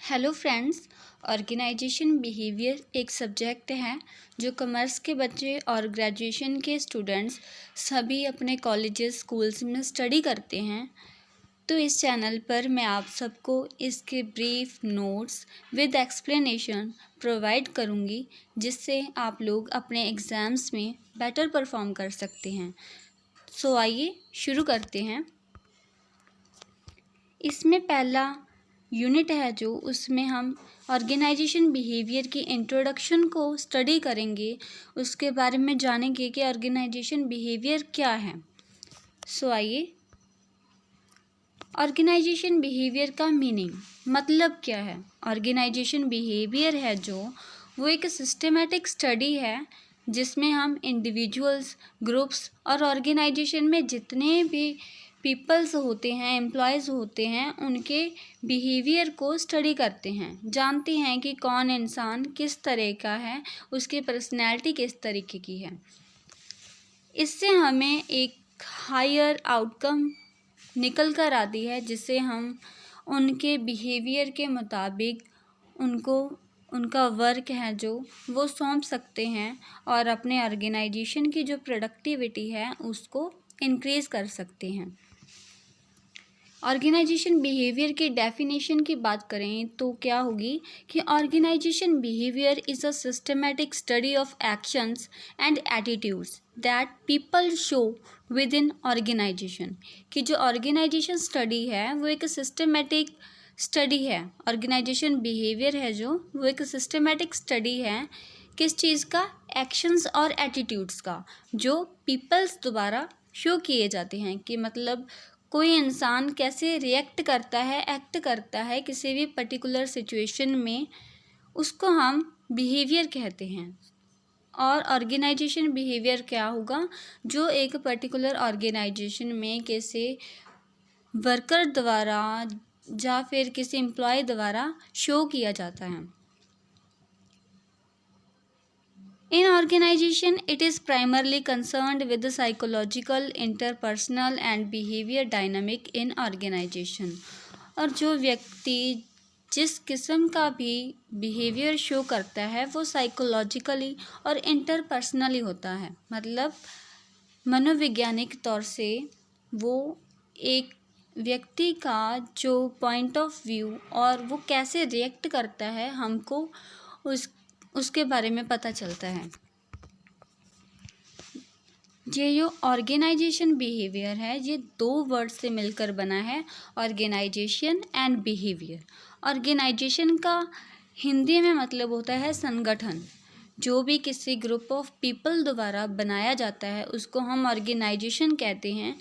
Hello friends. Organisation behaviour एक subject है जो कॉमर्स के बच्चे और ग्रेजुएशन के स्टूडेंट्स सभी अपने कॉलेजेस स्कूल्स में स्टडी करते हैं। तो इस चैनल पर मैं आप सबको इसके brief notes with explanation provide करूँगी, जिससे आप लोग अपने एग्ज़ाम्स में बेटर परफॉर्म कर सकते हैं। सो आइए शुरू करते हैं। इसमें पहला यूनिट है जो उसमें हम ऑर्गेनाइजेशन बिहेवियर की इंट्रोडक्शन को स्टडी करेंगे, उसके बारे में जानेंगे कि ऑर्गेनाइजेशन बिहेवियर क्या है। सो आइए, ऑर्गेनाइजेशन बिहेवियर का मीनिंग मतलब क्या है। ऑर्गेनाइजेशन बिहेवियर है जो वो एक सिस्टमेटिक स्टडी है जिसमें हम इंडिविजुअल्स, ग्रुप्स और ऑर्गेनाइजेशन में जितने भी पीपल्स होते हैं, एम्प्लॉयज़ होते हैं, उनके बिहेवियर को स्टडी करते हैं, जानते हैं कि कौन इंसान किस तरह का है, उसकी पर्सनैलिटी किस तरीके की है। इससे हमें एक हायर आउटकम निकल कर आती है, जिससे हम उनके बिहेवियर के मुताबिक उनको उनका वर्क है जो वो सौंप सकते हैं और अपने ऑर्गेनाइजेशन की जो प्रोडक्टिविटी है उसको इंक्रीज़ कर सकते हैं। ऑर्गेनाइजेशन बिहेवियर की डेफिनेशन की बात करें तो क्या होगी कि organisation behaviour is a systematic study of actions and attitudes that people show within organisation. कि जो ऑर्गेनाइजेशन स्टडी है वो एक सिस्टमेटिक स्टडी है। ऑर्गेनाइजेशन बिहेवियर है जो वो एक सिस्टमेटिक स्टडी है किस चीज़ का, एक्शंस और एटीट्यूड्स का, जो पीपल्स द्वारा शो किए जाते हैं। कि मतलब कोई इंसान कैसे रिएक्ट करता है, एक्ट करता है किसी भी पर्टिकुलर सिचुएशन में, उसको हम बिहेवियर कहते हैं। और ऑर्गेनाइजेशन बिहेवियर क्या होगा, जो एक पर्टिकुलर ऑर्गेनाइजेशन में किसी वर्कर द्वारा या फिर किसी एम्प्लॉय द्वारा शो किया जाता है। In organization, it is primarily concerned with the psychological, interpersonal and behavior dynamic in organization। और जो व्यक्ति जिस किस्म का भी बिहेवियर शो करता है वो साइकोलॉजिकली और इंटरपर्सनली होता है। मतलब मनोवैज्ञानिक तौर से वो एक व्यक्ति का जो पॉइंट ऑफ व्यू और वो कैसे रिएक्ट करता है, हमको उसके बारे में पता चलता है। ये जो ऑर्गेनाइजेशन बिहेवियर है ये दो वर्ड से मिलकर बना है, ऑर्गेनाइजेशन एंड बिहेवियर। ऑर्गेनाइजेशन का हिंदी में मतलब होता है संगठन। जो भी किसी ग्रुप ऑफ पीपल द्वारा बनाया जाता है उसको हम ऑर्गेनाइजेशन कहते हैं।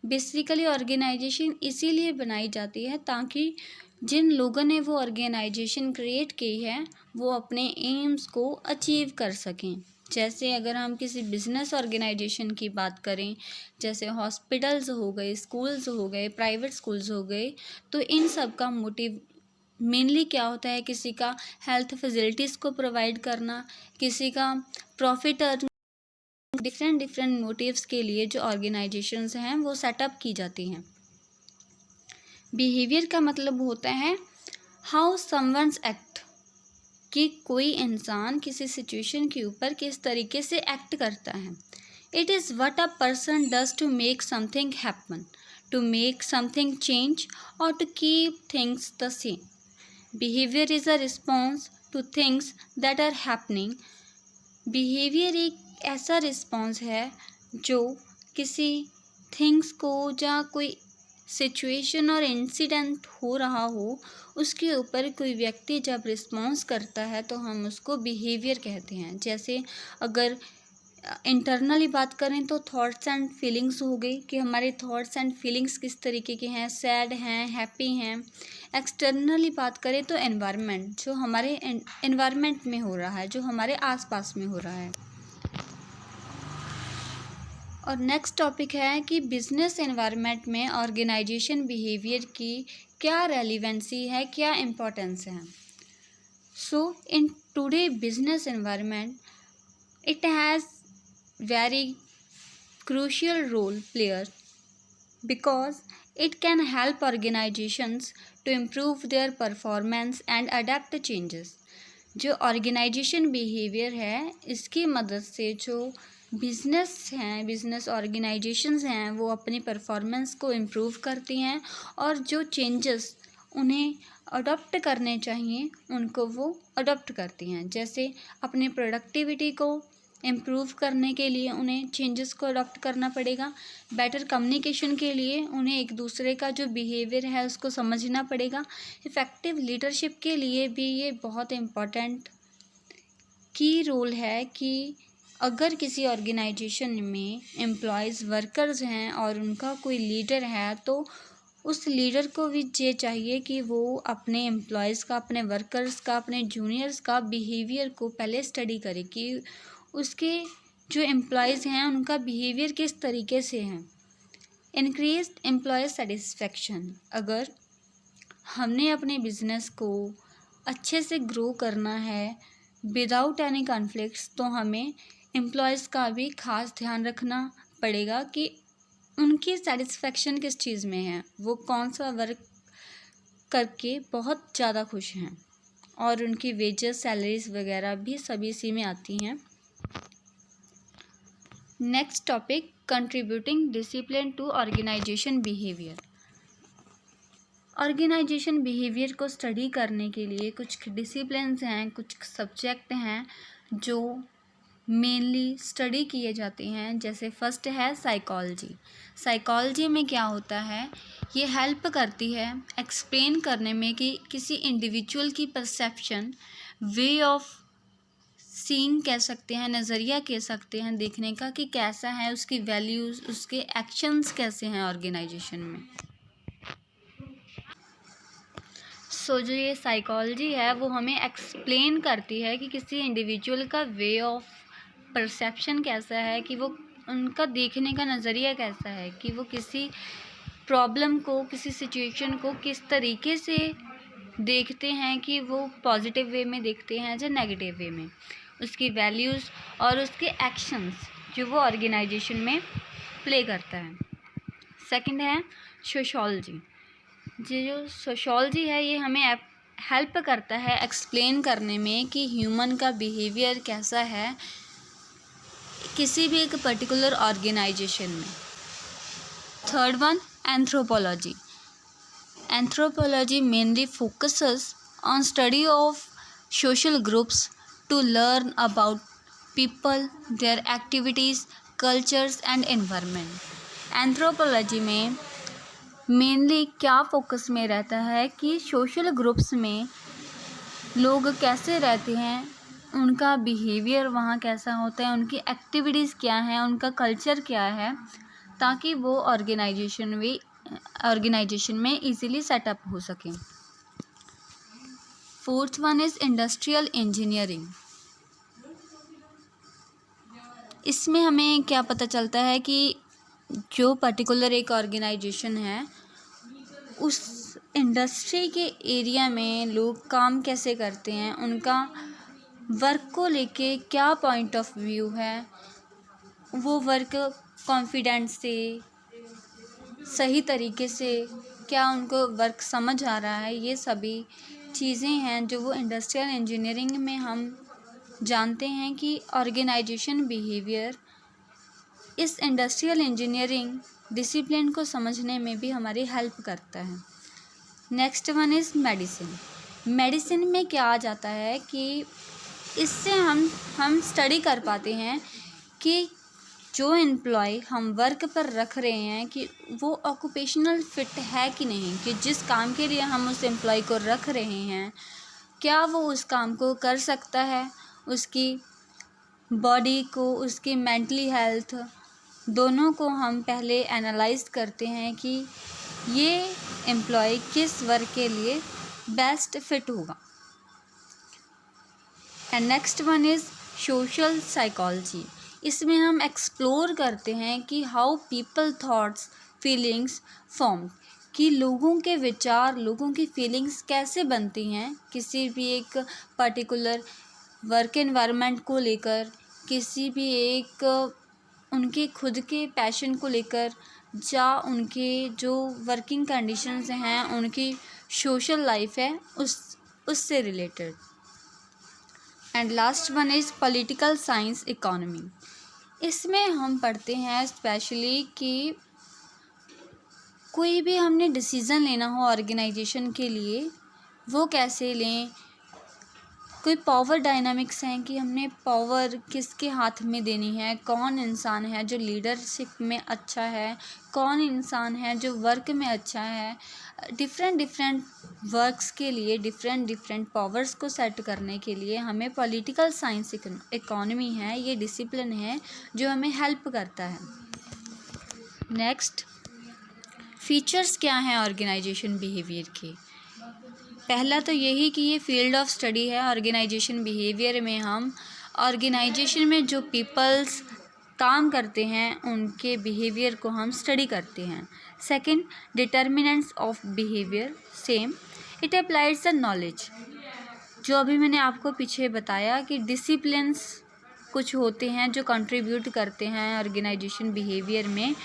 बेसिकली ऑर्गेनाइजेशन इसीलिए बनाई जाती है ताकि जिन लोगों ने वो ऑर्गेनाइजेशन क्रिएट की है वो अपने एम्स को अचीव कर सकें। जैसे अगर हम किसी बिजनेस ऑर्गेनाइजेशन की बात करें, जैसे हॉस्पिटल्स हो गए, स्कूल्स हो गए, प्राइवेट स्कूल्स हो गए, तो इन सब का मोटिव मेनली क्या होता है, किसी का हेल्थ फैसिलिटीज़ को प्रोवाइड करना, किसी का प्रॉफिट अर्न, डिफरेंट मोटिव्स के लिए जो ऑर्गेनाइजेशंस हैं वो सेटअप की जाती हैं। बिहेवियर का मतलब होता है हाउ समवन्स एक्ट, कि कोई इंसान किसी सिचुएशन के ऊपर किस तरीके से एक्ट करता है। It is what a person does to make something happen, to make something change और to keep things the same. Behaviour is a response to things that are happening. Behaviour एक ऐसा रिस्पॉन्स है जो किसी things को या कोई situation और इंसिडेंट हो रहा हो उसके ऊपर कोई व्यक्ति जब रिस्पॉन्स करता है तो हम उसको बिहेवियर कहते हैं। जैसे अगर इंटरनली बात करें तो थॉट्स एंड फीलिंग्स हो गई, कि हमारे थॉट्स एंड फीलिंग्स किस तरीके के हैं, सैड हैं, हैप्पी हैं। एक्सटर्नली बात करें तो एनवायरनमेंट, जो हमारे एनवायरनमेंट में हो रहा है, जो हमारे आसपास में हो रहा है। और नेक्स्ट टॉपिक है कि बिजनेस एनवायरनमेंट में ऑर्गेनाइजेशन बिहेवियर की क्या रेलिवेंसी है, क्या इम्पोर्टेंस है। So in today business environment it has very crucial role player because It can help organizations to improve their performance and adapt to changes. जो organisation behaviour है, इसकी मदद से जो बिजनेस ऑर्गेनाइजेशंस हैं वो अपनी परफॉर्मेंस को इम्प्रूव करती हैं और जो चेंजेस उन्हें अडॉप्ट करने चाहिए उनको वो अडॉप्ट करती हैं। जैसे अपनी प्रोडक्टिविटी को इम्प्रूव करने के लिए उन्हें चेंजेस को अडॉप्ट करना पड़ेगा। बेटर कम्युनिकेशन के लिए उन्हें एक दूसरे का जो बिहेवियर है उसको समझना पड़ेगा। इफ़ेक्टिव लीडरशिप के लिए भी ये बहुत इम्पॉर्टेंट की रोल है कि अगर किसी ऑर्गेनाइजेशन में एम्प्लॉयज़ वर्कर्स हैं और उनका कोई लीडर है तो उस लीडर को भी ये चाहिए कि वो अपने एम्प्लॉयज़ का, अपने वर्कर्स का, अपने जूनियर्स का बिहेवियर को पहले स्टडी करे कि उसके जो एम्प्लॉयज़ हैं उनका बिहेवियर किस तरीके से है। इंक्रीज्ड एम्प्लॉय सेटिस्फेक्शन, अगर हमने अपने बिजनेस को अच्छे से ग्रो करना है विदाउट एनी कॉन्फ्लिक्ट्स तो हमें एम्प्लॉयज़ का भी खास ध्यान रखना पड़ेगा कि उनकी सेटिस्फेक्शन किस चीज़ में है, वो कौन सा वर्क करके बहुत ज़्यादा खुश हैं और उनकी वेजेस, सैलरीज वगैरह भी सभी इसी में आती हैं। Next topic, contributing discipline to organisation behaviour. Organisation behaviour को स्टडी करने के लिए कुछ डिसिप्लिन्स हैं, कुछ सब्जेक्ट हैं जो मेनली स्टडी किए जाते हैं। जैसे फर्स्ट है साइकोलॉजी। साइकोलॉजी में क्या होता है, ये हेल्प करती है एक्सप्लेन करने में कि किसी इंडिविजुअल की परसेप्शन, वे ऑफ सीइंग कह सकते हैं, नज़रिया कह सकते हैं देखने का कि कैसा है, उसकी वैल्यूज़, उसके एक्शंस कैसे हैं ऑर्गेनाइजेशन में। जो ये साइकोलॉजी है वो हमें एक्सप्लेन करती है कि किसी इंडिविजुअल का वे ऑफ परसेप्शन कैसा है, कि वो उनका देखने का नज़रिया कैसा है, कि वो किसी प्रॉब्लम को, किसी सिचुएशन को किस तरीके से देखते हैं, कि वो पॉजिटिव वे में देखते हैं या नेगेटिव वे में, उसकी वैल्यूज़ और उसके एक्शंस जो वो ऑर्गेनाइजेशन में प्ले करता है। सेकंड है सोशोलॉजी। जो सोशोलॉजी है ये हमें हेल्प करता है एक्सप्लेन करने में कि ह्यूमन का बिहेवियर कैसा है किसी भी एक पर्टिकुलर ऑर्गेनाइजेशन में। Third one, anthropology. Anthropology mainly focuses on study of social groups to learn about people, their activities, cultures and environment. Anthropology में मेनली क्या फोकस में रहता है कि सोशल ग्रुप्स में लोग कैसे रहते हैं, उनका बिहेवियर वहाँ कैसा होता है, उनकी एक्टिविटीज़ क्या हैं, उनका कल्चर क्या है, ताकि वो ऑर्गेनाइजेशन में इजीली सेटअप हो सके। Fourth one is industrial engineering. इसमें हमें क्या पता चलता है कि जो पर्टिकुलर एक ऑर्गेनाइजेशन है उस इंडस्ट्री के एरिया में लोग काम कैसे करते हैं, उनका वर्क को लेके क्या पॉइंट ऑफ व्यू है, वो वर्क कॉन्फिडेंस से, सही तरीके से क्या उनको वर्क समझ आ रहा है, ये सभी चीज़ें हैं जो वो इंडस्ट्रियल इंजीनियरिंग में हम जानते हैं कि ऑर्गेनाइजेशन बिहेवियर इस इंडस्ट्रियल इंजीनियरिंग डिसिप्लिन को समझने में भी हमारी हेल्प करता है। Next one is medicine. Medicine में क्या आ जाता है कि इससे हम स्टडी कर पाते हैं कि जो एम्प्लॉय हम वर्क पर रख रहे हैं कि वो ऑक्यूपेशनल फिट है कि नहीं, कि जिस काम के लिए हम उस एम्प्लॉय को रख रहे हैं क्या वो उस काम को कर सकता है, उसकी बॉडी को, उसकी मेंटली हेल्थ दोनों को हम पहले एनालाइज करते हैं कि ये एम्प्लॉय किस वर्क के लिए बेस्ट फिट होगा। And next one is social psychology. इसमें हम एक्सप्लोर करते हैं कि how people thoughts feelings form, कि लोगों के विचार, लोगों की फीलिंग्स कैसे बनती हैं किसी भी एक पर्टिकुलर वर्क एनवायरनमेंट को लेकर, किसी भी एक उनके खुद के पैशन को लेकर, या उनके जो वर्किंग कंडीशंस हैं, उनकी सोशल लाइफ है, उससे related. And last one is political science economy. इसमें हम पढ़ते हैं स्पेशली कि कोई भी हमने डिसीज़न लेना हो ऑर्गेनाइजेशन के लिए, वो कैसे लें। कोई पावर डायनामिक्स हैं कि हमने पावर किसके हाथ में देनी है, कौन इंसान है जो लीडरशिप में अच्छा है, कौन इंसान है जो वर्क में अच्छा है। डिफरेंट वर्क्स के लिए डिफरेंट पावर्स को सेट करने के लिए हमें पॉलिटिकल साइंस इकोनॉमी है, ये डिसिप्लिन है जो हमें हेल्प करता है। नेक्स्ट, फीचर्स क्या हैं ऑर्गेनाइजेशन बिहेवियर के। पहला तो यही कि ये फील्ड ऑफ स्टडी है। ऑर्गेनाइजेशन बिहेवियर में हम ऑर्गेनाइजेशन में जो पीपल्स काम करते हैं उनके बिहेवियर को हम स्टडी करते हैं। Second, determinants of behaviour, same it applies the knowledge. जो अभी मैंने आपको पीछे बताया कि डिसिप्लिन्स कुछ होते हैं जो कंट्रीब्यूट करते हैं ऑर्गेनाइजेशन बिहेवियर में,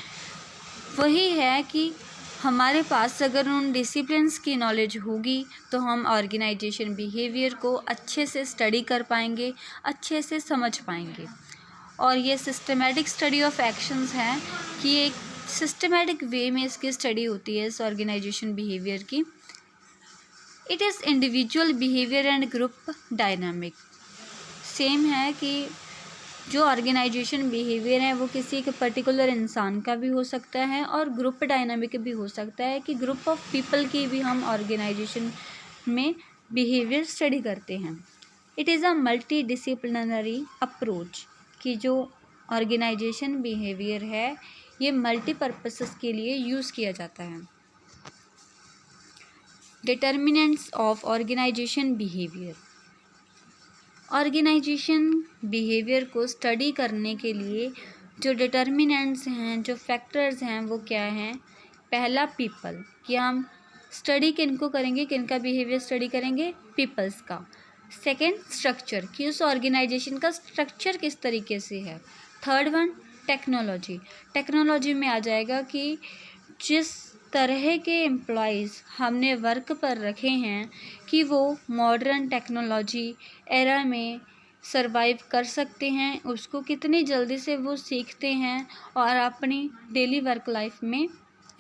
वही है कि हमारे पास अगर उन डिसिप्लिन्स की नॉलेज होगी तो हम ऑर्गेनाइजेशन बिहेवियर को अच्छे से स्टडी कर पाएंगे, अच्छे से समझ पाएंगे। और ये सिस्टमेटिक स्टडी ऑफ एक्शंस हैं कि एक सिस्टमेटिक वे में इसकी स्टडी होती है इस ऑर्गेनाइजेशन बिहेवियर की। It is individual behaviour and group dynamic. Same है कि जो ऑर्गेनाइजेशन बिहेवियर है वो किसी एक पर्टिकुलर इंसान का भी हो सकता है और ग्रुप डायनामिक भी हो सकता है कि ग्रुप ऑफ पीपल की भी हम ऑर्गेनाइजेशन में बिहेवियर स्टडी करते हैं। It is a multi disciplinary approach कि जो ऑर्गेनाइजेशन बिहेवियर है ये मल्टीपर्पसेस के लिए यूज़ किया जाता है। Determinants of organisation behaviour. Organisation behaviour को स्टडी करने के लिए जो डिटर्मिनेंट्स हैं, जो फैक्टर्स हैं, वो क्या हैं। पहला, पीपल, कि हम स्टडी किनको करेंगे, किनका बिहेवियर स्टडी करेंगे, पीपल्स का। सेकंड, स्ट्रक्चर, कि उस ऑर्गेनाइजेशन का स्ट्रक्चर किस तरीके से है। Third one, technology. टेक्नोलॉजी में आ जाएगा कि जिस तरह के एम्प्लॉयज़ हमने वर्क पर रखे हैं कि वो मॉडर्न टेक्नोलॉजी एरा में सरवाइव कर सकते हैं, उसको कितनी जल्दी से वो सीखते हैं और अपनी डेली वर्क लाइफ में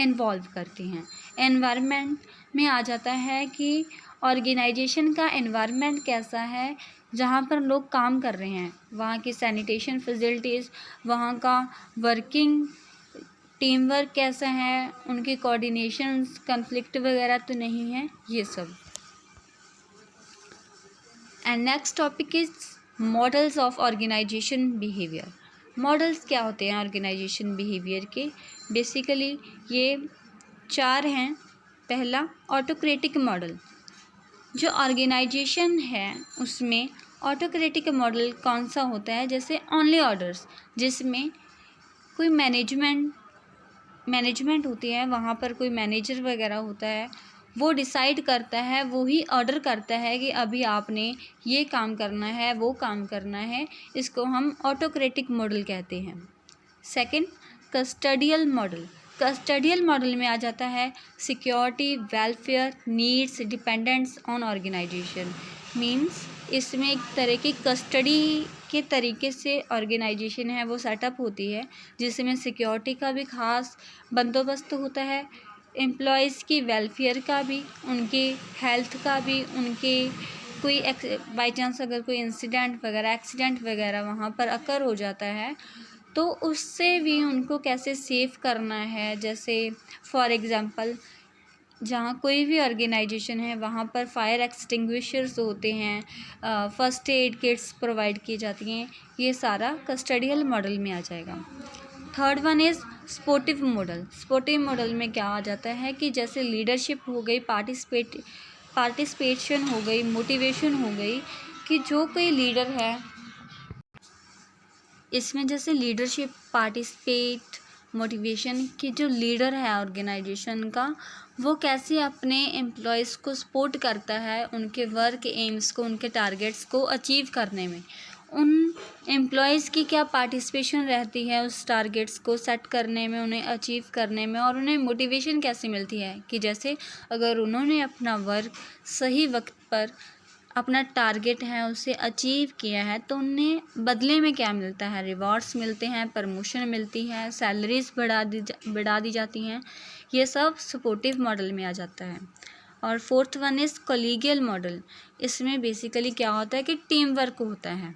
इन्वॉल्व करते हैं। एनवायरनमेंट में आ जाता है कि ऑर्गेनाइजेशन का एनवायरनमेंट कैसा है, जहाँ पर लोग काम कर रहे हैं, वहाँ की सैनिटेशन फैसिलिटीज़, वहाँ का वर्किंग टीम वर्क कैसा है, उनके कोऑर्डिनेशंस, कॉन्फ्लिक्ट वगैरह तो नहीं है, ये सब। And next topic is models of organisation behaviour. Models क्या होते हैं ऑर्गेनाइजेशन बिहेवियर के। बेसिकली ये 4 हैं। पहला, ऑटोक्रेटिक मॉडल। जो ऑर्गेनाइजेशन है उसमें ऑटोक्रेटिक मॉडल कौन सा होता है, जैसे ओनली ऑर्डर्स, जिसमें कोई मैनेजमेंट होती है, वहाँ पर कोई मैनेजर वगैरह होता है, वो डिसाइड करता है, वो ही ऑर्डर करता है कि अभी आपने ये काम करना है, वो काम करना है। इसको हम ऑटोक्रेटिक मॉडल कहते हैं। Second, custodial model. Custodial model में आ जाता है security, welfare, needs dependents on organisation. Means इसमें एक तरह की कस्टडी के तरीके से ऑर्गेनाइजेशन है वो सेटअप होती है, जिसमें सिक्योरिटी का भी खास बंदोबस्त होता है, एम्प्लॉयज़ की वेलफेयर का भी, उनके हेल्थ का भी, उनके कोई बाई चांस अगर कोई इंसिडेंट वगैरह, एक्सीडेंट वगैरह वहाँ पर अकर हो जाता है तो उससे भी उनको कैसे सेव करना है। जैसे फॉर एग्ज़ाम्पल जहाँ कोई भी ऑर्गेनाइजेशन है वहाँ पर फायर एक्सटिंग्विशर्स होते हैं, फर्स्ट एड किट्स प्रोवाइड की जाती हैं, ये सारा कस्टोडियल मॉडल में आ जाएगा। Third one is sportive model. Sportive model में क्या आ जाता है कि जैसे लीडरशिप हो गई, पार्टिसिपेशन हो गई, मोटिवेशन हो गई, कि जो कोई लीडर है इसमें जैसे लीडरशिप, पार्टिसिपेट, मोटिवेशन, कि जो लीडर है ऑर्गेनाइजेशन का वो कैसे अपने एम्प्लॉयज़ को सपोर्ट करता है उनके वर्क एम्स को, उनके टारगेट्स को अचीव करने में, उन एम्प्लॉयज़ की क्या पार्टिसिपेशन रहती है उस टारगेट्स को सेट करने में, उन्हें अचीव करने में, और उन्हें मोटिवेशन कैसे मिलती है कि जैसे अगर उन्होंने अपना वर्क सही वक्त पर, अपना टारगेट है उसे अचीव किया है, तो उन्हें बदले में क्या मिलता है, रिवॉर्ड्स मिलते हैं, प्रमोशन मिलती है, सैलरीज बढ़ा दी जाती हैं। ये सब सपोर्टिव मॉडल में आ जाता है। और फोर्थ वन इज़ कोलीगियल मॉडल। इसमें बेसिकली क्या होता है कि टीम वर्क होता है,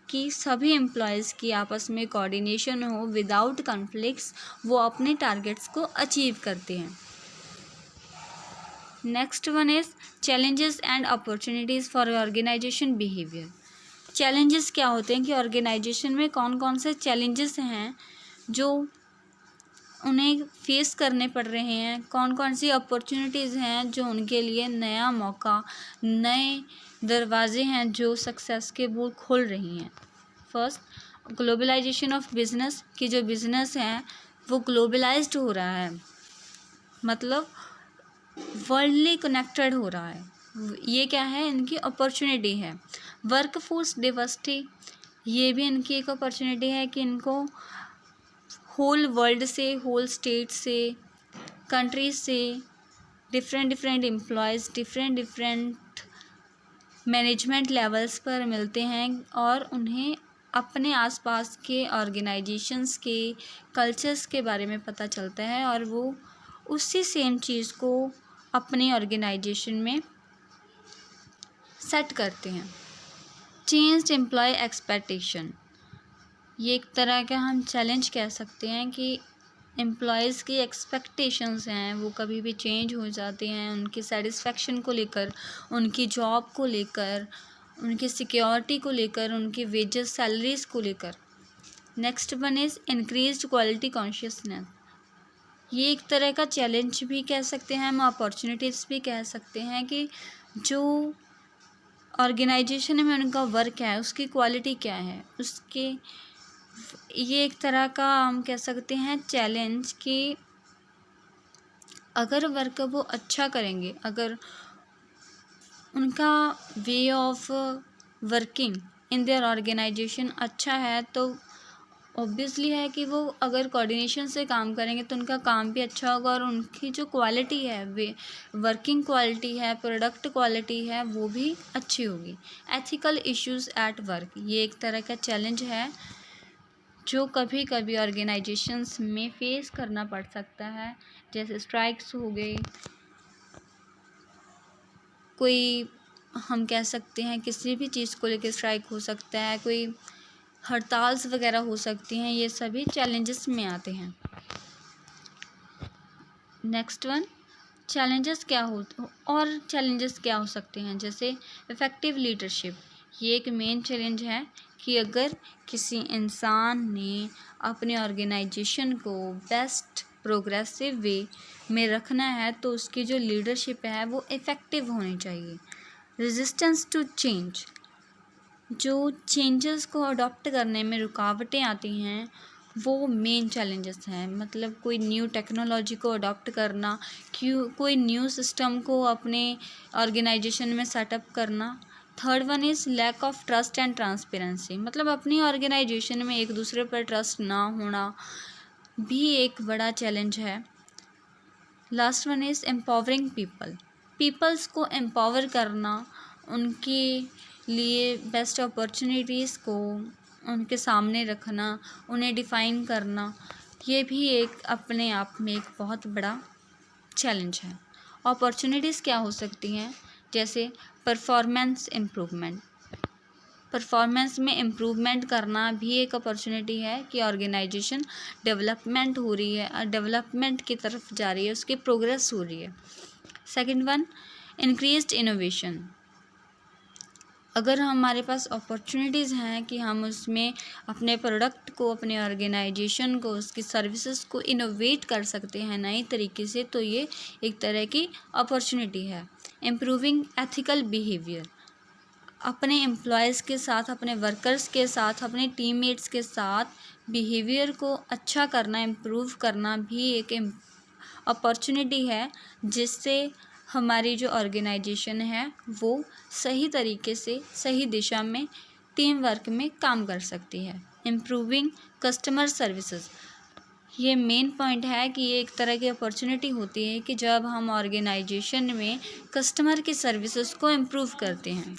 कि सभी एम्प्लॉयज़ की आपस में कोऑर्डिनेशन हो, विदाउट कॉन्फ्लिक्ट्स वो अपने टारगेट्स को अचीव करते हैं। Next one is challenges and opportunities for organisation behaviour. Challenges क्या होते हैं कि ऑर्गेनाइजेशन में कौन कौन से चैलेंजेस हैं जो उन्हें फेस करने पड़ रहे हैं, कौन कौन सी अपॉर्चुनिटीज़ हैं जो उनके लिए नया मौका, नए दरवाजे हैं जो सक्सेस के वो खोल रही हैं। फर्स्ट, ग्लोबलाइजेशन ऑफ बिजनेस, कि जो बिज़नेस है वो ग्लोबलाइज्ड हो रहा है, मतलब वर्ल्डली कनेक्टेड हो रहा है। ये क्या है, इनकी अपॉर्चुनिटी है। वर्कफोर्स डिवर्सिटी, ये भी इनकी एक अपॉर्चुनिटी है कि इनको होल वर्ल्ड से, होल स्टेट से, कंट्रीज से different employees different management levels पर मिलते हैं और उन्हें अपने आसपास के ऑर्गेनाइजेशंस के कल्चर्स के बारे में पता चलता है और वो उसी सेम चीज़ को अपने ऑर्गेनाइजेशन में सेट करते हैं। चेंज्ड एम्प्लॉय एक्सपेक्टेशन, ये एक तरह का हम चैलेंज कह सकते हैं कि एम्प्लॉयज़ की एक्सपेक्टेशंस हैं वो कभी भी चेंज हो जाते हैं, उनकी सेटिस्फेक्शन को लेकर, उनकी जॉब को लेकर, उनकी सिक्योरिटी को लेकर, उनकी वेजेस सैलरीज़ को लेकर। Next one is increased quality consciousness, ये एक तरह का चैलेंज भी कह सकते हैं हम, अपॉर्चुनिटीज़ भी कह सकते हैं कि जो ऑर्गेनाइजेशन में उनका वर्क है उसकी क्वालिटी क्या है, उसके ये एक तरह का हम कह सकते हैं चैलेंज कि अगर वर्क वो अच्छा करेंगे, अगर उनका way of working in their organisation अच्छा है, तो ऑब्वियसली है कि वो अगर कोऑर्डिनेशन से काम करेंगे तो उनका काम भी अच्छा होगा और उनकी जो क्वालिटी है, वे वर्किंग क्वालिटी है, प्रोडक्ट क्वालिटी है, वो भी अच्छी होगी। एथिकल इश्यूज एट वर्क, ये एक तरह का चैलेंज है जो कभी कभी ऑर्गेनाइजेशंस में फेस करना पड़ सकता है, जैसे स्ट्राइक्स हो गए, कोई हम कह सकते हैं किसी भी चीज़ को लेकर स्ट्राइक हो सकता है, कोई हड़ताल्स वगैरह हो सकती हैं, ये सभी चैलेंजेस में आते हैं। नेक्स्ट वन, चैलेंजेस क्या हो सकते हैं, जैसे इफ़ेक्टिव लीडरशिप, ये एक मेन चैलेंज है कि अगर किसी इंसान ने अपने ऑर्गेनाइजेशन को बेस्ट प्रोग्रेसिव वे में रखना है तो उसकी जो लीडरशिप है वो इफ़ेक्टिव होनी चाहिए। रेजिस्टेंस टू चेंज, जो चेंजेस को अडॉप्ट करने में रुकावटें आती हैं वो मेन चैलेंजेस हैं, मतलब कोई न्यू टेक्नोलॉजी को अडॉप्ट करना, कोई न्यू सिस्टम को अपने ऑर्गेनाइजेशन में सेटअप करना। Third one is lack of trust and transparency, मतलब अपनी ऑर्गेनाइजेशन में एक दूसरे पर ट्रस्ट ना होना भी एक बड़ा चैलेंज है। Last one is empowering peoples को एम्पावर करना, उनके लिए बेस्ट अपॉर्चुनिटीज़ को उनके सामने रखना, उन्हें डिफ़ाइन करना, ये भी एक अपने आप में एक बहुत बड़ा चैलेंज है। अपॉर्चुनिटीज़ क्या हो सकती हैं, जैसे परफॉर्मेंस में इम्प्रूवमेंट करना भी एक अपॉर्चुनिटी है कि ऑर्गेनाइजेशन डेवलपमेंट हो रही है, डेवलपमेंट की तरफ जा रही है, उसकी प्रोग्रेस हो रही है। सेकंड वन, इंक्रीज्ड इनोवेशन, अगर हमारे पास अपॉर्चुनिटीज़ हैं कि हम उसमें अपने प्रोडक्ट को, अपने ऑर्गेनाइजेशन को, उसकी सर्विसेज को इनोवेट कर सकते हैं नए तरीके से, तो ये एक तरह की अपॉर्चुनिटी है। इम्प्रूविंग एथिकल बिहेवियर, अपने एम्प्लॉयज़ के साथ, अपने वर्कर्स के साथ, अपने टीममेट्स के साथ बिहेवियर को अच्छा करना, इम्प्रूव करना भी एक अपॉर्चुनिटी है, जिससे हमारी जो ऑर्गेनाइजेशन है वो सही तरीके से, सही दिशा में टीम वर्क में काम कर सकती है। इम्प्रूविंग कस्टमर सर्विसेज, ये मेन पॉइंट है कि ये एक तरह की अपॉर्चुनिटी होती है कि जब हम ऑर्गेनाइजेशन में कस्टमर की सर्विसेज को इम्प्रूव करते हैं।